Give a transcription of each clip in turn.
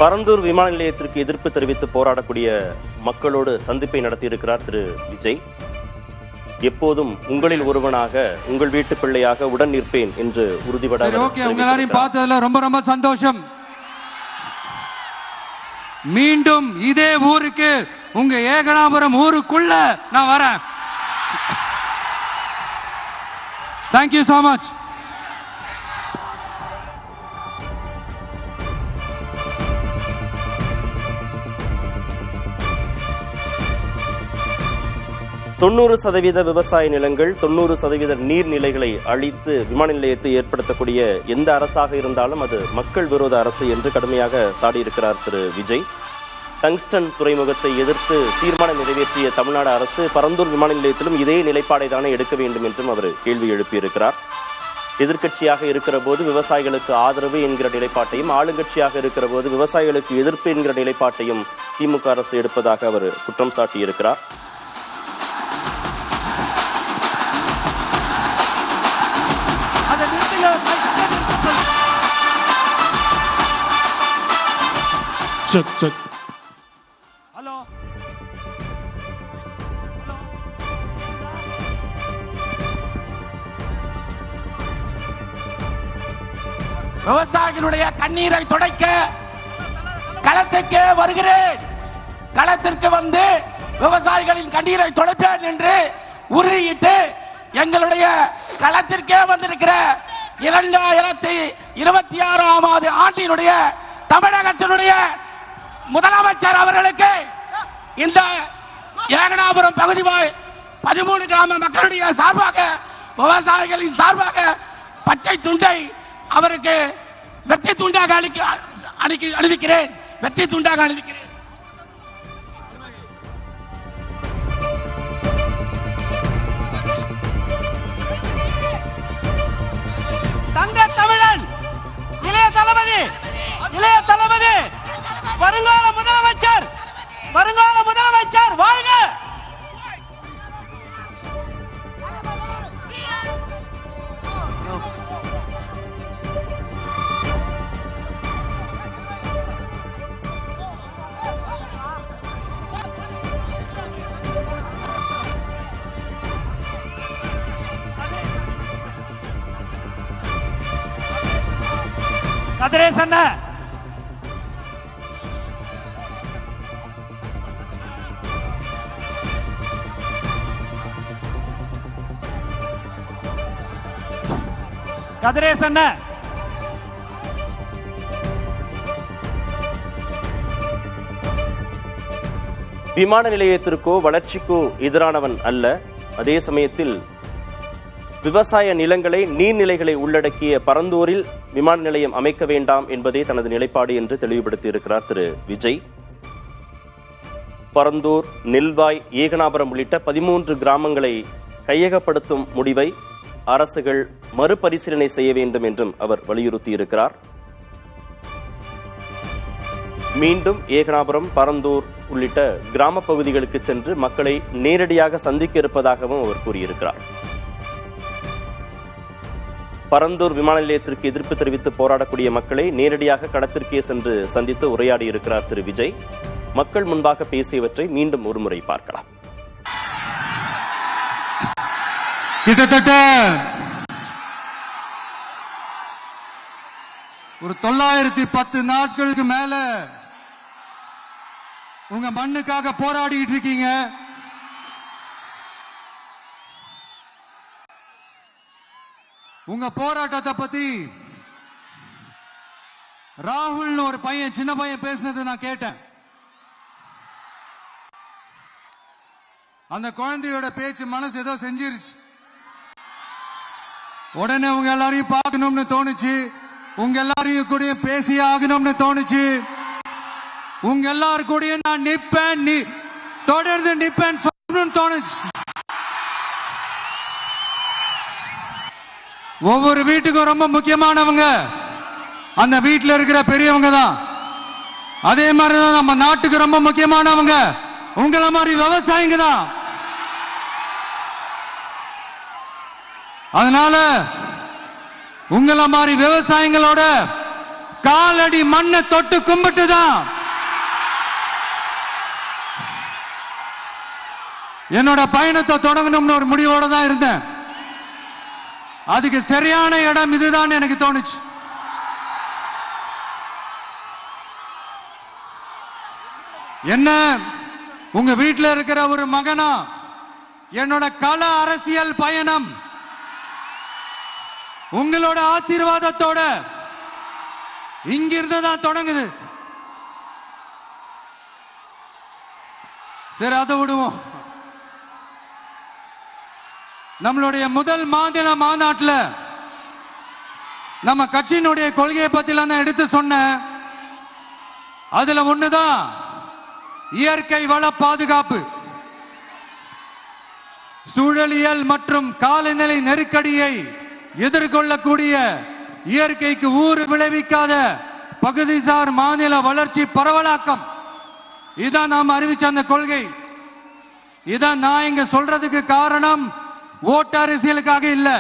பரந்தூர் விமான நிலையத்திற்கு எதிர்ப்பு தெரிவித்து போராடக்கூடிய மக்களோடு சந்திப்பை நடத்தியிருக்கிறார் திரு விஜய். எப்போதும் உங்களில் ஒருவனாக, உங்கள் வீட்டு பிள்ளையாக உடன் நிற்பேன் என்று உறுதிபட பார்த்ததுல ரொம்ப ரொம்ப சந்தோஷம். மீண்டும் இதே ஊருக்கு, உங்க ஏகனாபுரம் ஊருக்குள்ள நான் வரேன். Thank you so much. தொண்ணூறு சதவீத விவசாய நிலங்கள், 90% நீர்நிலைகளை அழித்து விமான நிலையத்தை ஏற்படுத்தக்கூடிய எந்த அரசாக இருந்தாலும் அது மக்கள் விரோத அரசு என்று கடுமையாக சாடியிருக்கிறார் திரு விஜய். டங்ஸ்டன் துறைமுகத்தை எதிர்த்து தீர்மானம் நிறைவேற்றிய தமிழ்நாடு அரசு பரந்தூர் விமான நிலையத்திலும் இதே நிலைப்பாடை தானே எடுக்க வேண்டும் என்றும் அவர் கேள்வி எழுப்பியிருக்கிறார். எதிர்க்கட்சியாக இருக்கிற போது விவசாயிகளுக்கு ஆதரவு என்கிற நிலைப்பாட்டையும், ஆளுங்கட்சியாக இருக்கிற போது விவசாயிகளுக்கு எதிர்ப்பு என்கிற நிலைப்பாட்டையும் திமுக அரசு எடுப்பதாக அவர் குற்றம் சாட்டியிருக்கிறார். ஹலோ, விவசாயிகளுடைய கண்ணீரை துடைக்க களத்துக்கு வருகிறேன். களத்திற்கு வந்து விவசாயிகளின் கண்ணீரை துடைப்பேன் என்று உறுதியிட்டு எங்களுடைய களத்திற்கே வந்திருக்கிற 2026 ஆண்டினுடைய தமிழகத்தினுடைய முதலமைச்சர் அவர்களுக்கு இந்த ஏகனாபுரம் பகுதி 13 கிராம மக்களுடைய சார்பாக, விவசாயிகளின் சார்பாக பச்சை துண்டை அவருக்கு வெற்றி துண்டாக அணிவிக்கிறேன். வெற்றி துண்டாக அணிவிக்கிறேன். தங்க தமிழன் இளைய தளபதி, வருங்கால முதலமைச்சர் வாழ்க. கதிரேசன் விமான நிலையத்திற்கோ வளர்ச்சிக்கோ எதிரானவன் அல்ல. அதே சமயத்தில் விவசாய நிலங்களை, நீர்நிலைகளை உள்ளடக்கிய பரந்தூரில் விமான நிலையம் அமைக்க வேண்டாம் என்பதே தனது நிலைப்பாடு என்று தெளிவுபடுத்தியிருக்கிறார் திரு விஜய். பரந்தூர், நெல்வாய், ஏகனாபுரம் உள்ளிட்ட 13 கிராமங்களை கையகப்படுத்தும் முடிவை அரசுகள் மறுபரிசீலனை செய்ய வேண்டும் என்றும் அவர் வலியுறுத்தியிருக்கிறார். மீண்டும் ஏகனாபுரம், பரந்தூர் உள்ளிட்ட கிராம பகுதிகளுக்கு சென்று மக்களை நேரடியாக சந்திக்க இருப்பதாகவும் அவர் கூறியிருக்கிறார். பரந்தூர் விமான நிலையத்திற்கு எதிர்ப்பு தெரிவித்து போராடக்கூடிய மக்களை நேரடியாக களத்திற்கே சென்று சந்தித்து உரையாடி இருக்கிறார் திரு விஜய். மக்கள் முன்பாக பேசியவற்றை மீண்டும் ஒருமுறை பார்க்கலாம். கிட்டத்தட்ட ஒரு 910 நாட்களுக்கு மேல உங்க மண்ணுக்காக போராடிட்டு இருக்கீங்க. உங்க போராட்டத்தை பத்தி ராகுல் ஒரு பையன், சின்ன பையன் பேசினது நான் கேட்டேன். அந்த குழந்தையோட பேச்சு மனசு ஏதோ செஞ்சிருச்சு. உடனே உங்க எல்லாரையும் பார்க்கணும்னு தோணுச்சு, உங்க எல்லாரையும் கூட பேசி ஆகணும்னு தோணுச்சு, உங்க எல்லாரு கூட நான் நிப்பேன், தொடர்ந்து நிப்பேன் சொல்லணும்னு தோணுச்சு. ஒவ்வொரு வீட்டுக்கும் ரொம்ப முக்கியமானவங்க அந்த வீட்டில் இருக்கிற பெரியவங்க தான். அதே மாதிரிதான் நம்ம நாட்டுக்கு ரொம்ப முக்கியமானவங்க உங்களை மாதிரி விவசாயிங்க தான். அதனால உங்களை மாதிரி விவசாயிகளோட காலடி மண்ணை தொட்டு கும்பிட்டுதான் என்னோட பயணத்தை தொடங்கணும்னு ஒரு முடிவோட தான் இருந்தேன். அதுக்கு சரியான இடம் இதுதான் எனக்கு தோணுச்சு. என்ன உங்க வீட்டில் இருக்கிற ஒரு மகனா என்னோட கள அரசியல் பயணம் உங்களோட ஆசீர்வாதத்தோட இங்கிருந்து தான் தொடங்குது. சரி, அதை விடுவோம். நம்மளுடைய முதல் மாநில மாநாட்டில் நம்ம கட்சியினுடைய கொள்கையை பத்தி நான் எடுத்து சொன்னேன். அதுல ஒண்ணுதான் இயற்கை வள பாதுகாப்பு. சூழலியல் மற்றும் காலநிலை நெருக்கடியை எதிர்கொள்ளக்கூடிய இயற்கைக்கு ஊறு விளைவிக்காத பகுதிசார் மாநில வளர்ச்சி பரவலாக்கம். இதான் நாம் அறிவிச்ச அந்த கொள்கை. இதான் நான் இங்க சொல்றதுக்கு காரணம் ஓட்டு அரசியலுக்காக இல்ல.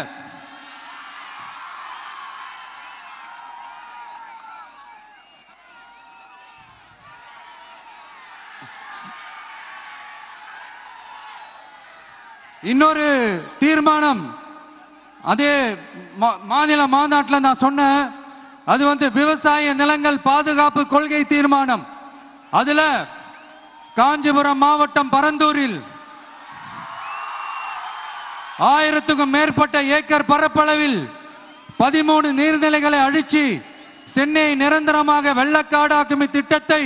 இன்னொரு தீர்மானம் அதே மாநில மாநாட்டில் நான் சொன்னேன். அது விவசாய நிலங்கள் பாதுகாப்பு கொள்கை தீர்மானம். அதுல காஞ்சிபுரம் மாவட்டம் பரந்தூரில் 1000க்கும் மேற்பட்ட ஏக்கர் பரப்பளவில் 13 நீர்நிலைகளை அழிச்சு சென்னையை நிரந்தரமாக வெள்ளக்காடாக்கும் திட்டத்தை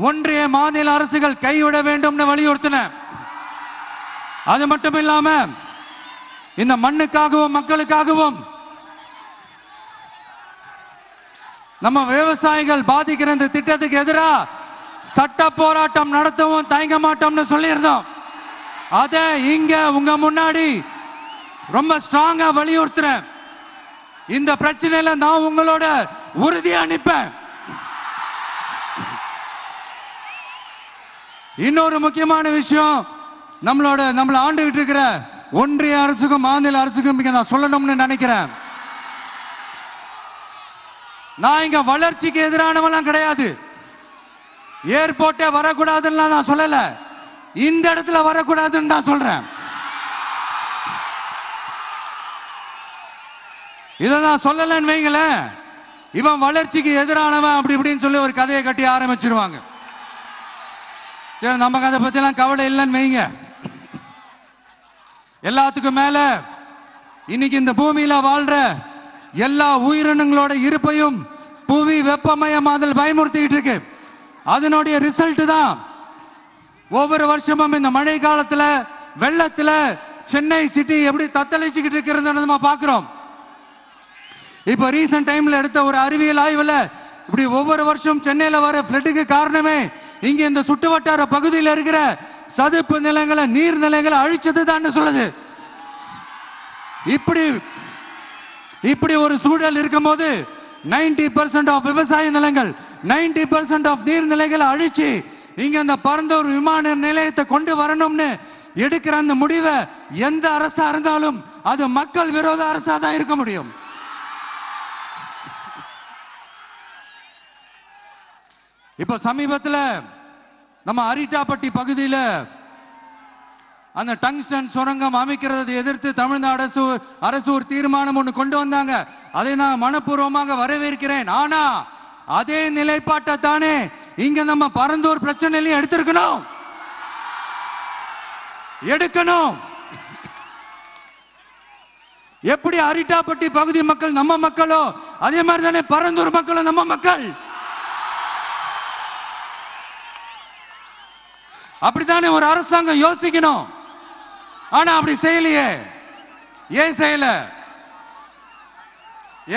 ஒன்றிய மாநில அரசுகள் கைவிட வேண்டும் வலியுறுத்தின. அது மட்டும் இல்லாம இந்த மண்ணுக்காகவும் மக்களுக்காகவும் நம்ம விவசாயிகள் பாதிக்கிற இந்த திட்டத்துக்கு எதிராக சட்ட போராட்டம் நடத்தவும் தயங்க மாட்டோம்னு சொல்லியிருந்தோம். அத இங்க உங்க முன்னாடி ரொம்ப ஸ்ட்ராங்கா வலியுறுத்துறேன். இந்த பிரச்சனையில நான் உங்களோட உறுதியா நிற்பேன். இன்னொரு முக்கியமான விஷயம், நம்மள ஆண்டுகிட்டு இருக்கிற ஒன்றிய அரசுக்கும் மாநில அரசுக்கும் இங்க நான் சொல்லணும்னு நினைக்கிறேன். நான் இங்க வளர்ச்சிக்கு எதிரானவெல்லாம் கிடையாது. ஏர்போர்ட்டே வரக்கூடாதுன்னு நான் சொல்லல, இந்த இடத்துல வரக்கூடாதுன்னு நான் சொல்றேன். இதை நான் சொல்லலன்னு வைங்களேன், இவன் வளர்ச்சிக்கு எதிரானவன் அப்படி இப்படின்னு சொல்லி ஒரு கதையை கட்டி ஆரம்பிச்சிருவாங்க. சரி, நமக்கு அதை பத்தி எல்லாம் கவலை இல்லைன்னு வைங்க. எல்லாத்துக்கும் மேல இன்னைக்கு இந்த பூமியில வாழ்ற எல்லா உயிரினங்களோட இருப்பையும் புவி வெப்பமயமாதல் பயமுறுத்திட்டு இருக்கு. அதனுடைய ரிசல்ட் தான் ஒவ்வொரு வருஷமும் இந்த மழை காலத்துல வெள்ளத்துல சென்னை சிட்டி எப்படி தத்தளிச்சுக்கிட்டு இருக்கிறது நம்ம பாக்குறோம். இப்ப ரீசன்ட் டைம்ல எடுத்த ஒரு அறிவியல் ஆய்வுல இப்படி ஒவ்வொரு வருஷம் சென்னையில வர பிளட்டுக்கு காரணமே இங்க இந்த சுற்றுவட்டார பகுதியில் இருக்கிற சதுப்பு நிலங்களை நீர்நிலைகளை அழிச்சதுதான் சொல்லுது. இப்படி ஒரு சூழல் இருக்கும் போது 90% ஆஃப் விவசாய நிலங்கள் 90% ஆஃப் நீர்நிலைகளை அழிச்சு இங்க அந்த பரந்தூர் விமான நிலையத்தை கொண்டு வரணும்னு எடுக்கிற அந்த முடிவை எந்த அரசா இருந்தாலும் அது மக்கள் விரோத அரசா தான் இருக்க முடியும். இப்ப சமீபத்தில் நம்ம அரிட்டாப்பட்டி பகுதியில் அந்த டங்ஸ்டன் சுரங்கம் அமைக்கிறதை எதிர்த்து தமிழ்நாடு அரசு ஒரு தீர்மானம் ஒன்று கொண்டு வந்தாங்க. அதை நான் மனப்பூர்வமாக வரவேற்கிறேன். ஆனா அதே நிலைப்பாட்டை தானே இங்க நம்ம பரந்தூர் பிரச்சனையிலையும் எடுக்கணும். எப்படி அரிட்டாப்பட்டி பகுதி மக்கள் நம்ம மக்களோ அதே மாதிரி தானே பரந்தூர் மக்களும் நம்ம மக்கள். அப்படித்தானே ஒரு அரசாங்கம் யோசிக்கணும். ஆனா அப்படி செய்யலையே. ஏன் செய்யல?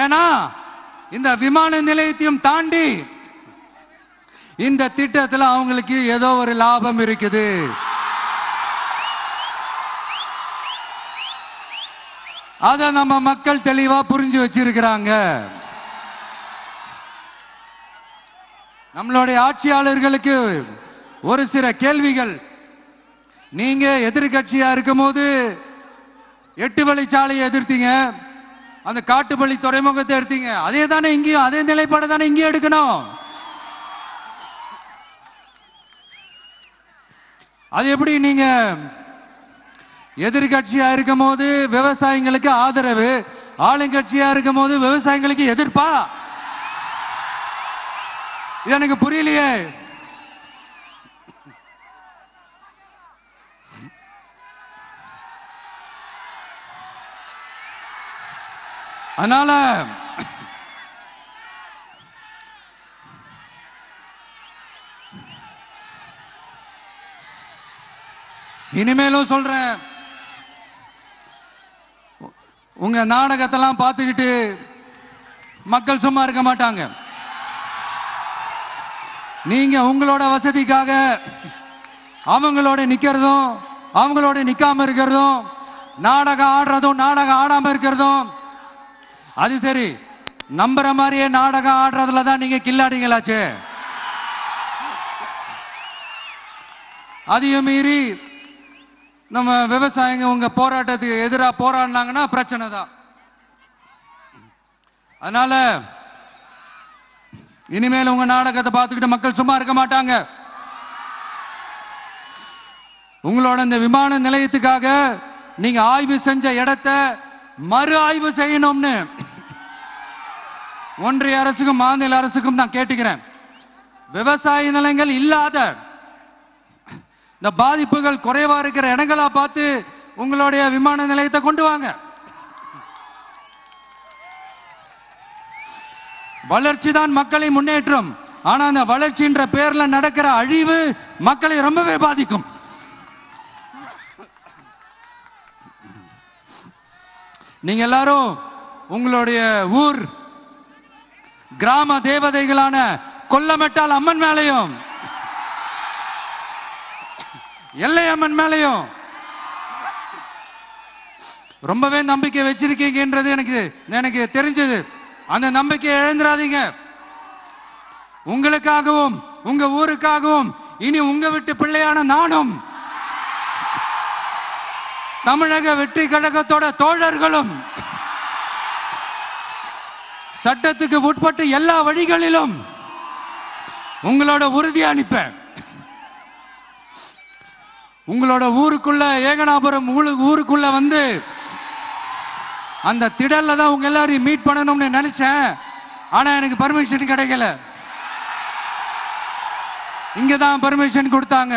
ஏன்னா இந்த விமான நிலையத்தையும் தாண்டி இந்த திட்டத்தில் அவங்களுக்கு ஏதோ ஒரு லாபம் இருக்குது. அத நம்ம மக்கள் தெளிவா புரிஞ்சு வச்சிருக்கிறாங்க. நம்மளுடைய ஆட்சியாளர்களுக்கு ஒரு சில கேள்விகள். நீங்க எதிர்கட்சியா இருக்கும் போது 8 வழிச்சாலையை எதிர்த்தீங்க. அந்த காட்டுப்பள்ளி துறைமுகத்தை எடுத்தீங்க, அதே தானே இங்கேயும், அதே நிலைப்பாடு தானே இங்கேயும் எடுக்கணும். அது எப்படி நீங்க எதிர்கட்சியா இருக்கும் போது விவசாயிகளுக்கு ஆதரவு, ஆளுங்கட்சியா இருக்கும் போது விவசாயிகளுக்கு எதிர்ப்பா? இது எனக்கு புரியலையே. அதனால இனிமேலும் சொல்றேன், உங்க நாடகத்தெல்லாம் பார்த்துக்கிட்டு மக்கள் சும்மா இருக்க மாட்டாங்க. நீங்க உங்களோட வசதிக்காக அவங்களோட நிக்கிறதும் அவங்களோட நிக்காம இருக்கிறதும், நாடகம் ஆடுறதும் நாடகம் ஆடாம இருக்கிறதும், அது சரி, நம்புற மாதிரியே நாடகம் ஆடுறதுல தான் நீங்க கில்லாடிங்களாச்சு. அதையும் மீறி நம்ம விவசாயிங்க உங்க போராட்டத்துக்கு எதிராக போராடினாங்கன்னா பிரச்சனை தான். அதனால இனிமேல் உங்க நாடகத்தை பார்த்துக்கிட்டு மக்கள் சும்மா இருக்க மாட்டாங்க. உங்களோட இந்த விமான நிலையத்துக்காக நீங்க ஆய்வு செஞ்ச இடத்தை மறு ஆய்வு செய்யணும்னு ஒன்றிய அரசுக்கும் மாநில அரசுக்கும் நான் கேட்டுக்கிறேன். விவசாய நிலங்கள் இல்லாத இந்த பாதிப்புகள் குறைவா இருக்கிற இடங்களா பார்த்து உங்களுடைய விமான நிலையத்தை கொண்டு வாங்க. வளர்ச்சி தான் மக்களை முன்னேற்றம். ஆனா அந்த வளர்ச்சின்ற பேர்ல நடக்கிற அழிவு மக்களை ரொம்பவே பாதிக்கும். நீங்க எல்லாரும் உங்களுடைய ஊர் கிராம தேவதைகளான கொல்லமெட்டால் அம்மன் மேலையும் எல்லை அம்மன் மேலையும் ரொம்பவே நம்பிக்கை வச்சிருக்கீங்கன்றது எனக்கு தெரிஞ்சது. அந்த நம்பிக்கையை இழந்துடாதீங்க. உங்களுக்காகவும் உங்க ஊருக்காகவும் இனி உங்க வீட்டு பிள்ளையான நானும் தமிழக வெற்றி கழகத்தோட தோழர்களும் சட்டத்துக்கு உட்பட்டு எல்லா வழிகளிலும் உங்களோட உறுதி அளிப்பேன். உங்களோட ஊருக்குள்ள ஏகனாபுரம் ஊருக்குள்ள வந்து அந்த திடல்ல தான் உங்க எல்லாரையும் மீட் பண்ணணும்னு நினைச்சேன். ஆனா எனக்கு பர்மிஷன் கிடைக்கல. இங்கதான் பர்மிஷன் கொடுத்தாங்க.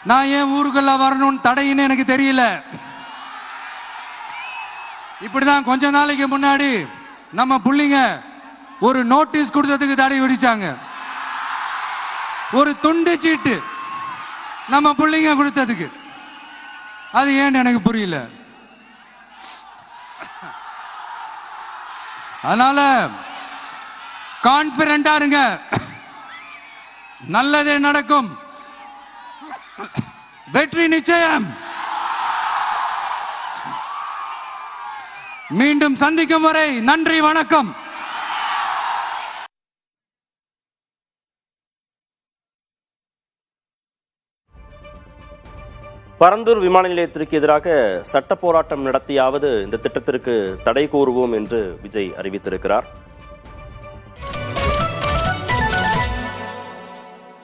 நான் ஏன் ஊருக்குள்ள வரணும்னு தடையின்னு எனக்கு தெரியல. இப்படிதான் கொஞ்ச நாளைக்கு முன்னாடி நம்ம புள்ளிங்க ஒரு நோட்டீஸ் கொடுத்ததுக்கு தடை விதிச்சாங்க. ஒரு துண்டு சீட்டு நம்ம புள்ளிங்க கொடுத்ததுக்கு. அது ஏன்னு எனக்கு புரியல. அதனால கான்பிடண்டா இருங்க, நல்லதே நடக்கும், வெற்றி நிச்சயம். மீண்டும் சந்திக்கும் வரை நன்றி, வணக்கம். பரந்தூர் விமான நிலையத்திற்கு எதிராக சட்ட போராட்டம் நடத்தியாவது இந்த திட்டத்திற்கு தடை கூறுவோம் என்று விஜய் அறிவித்திருக்கிறார்.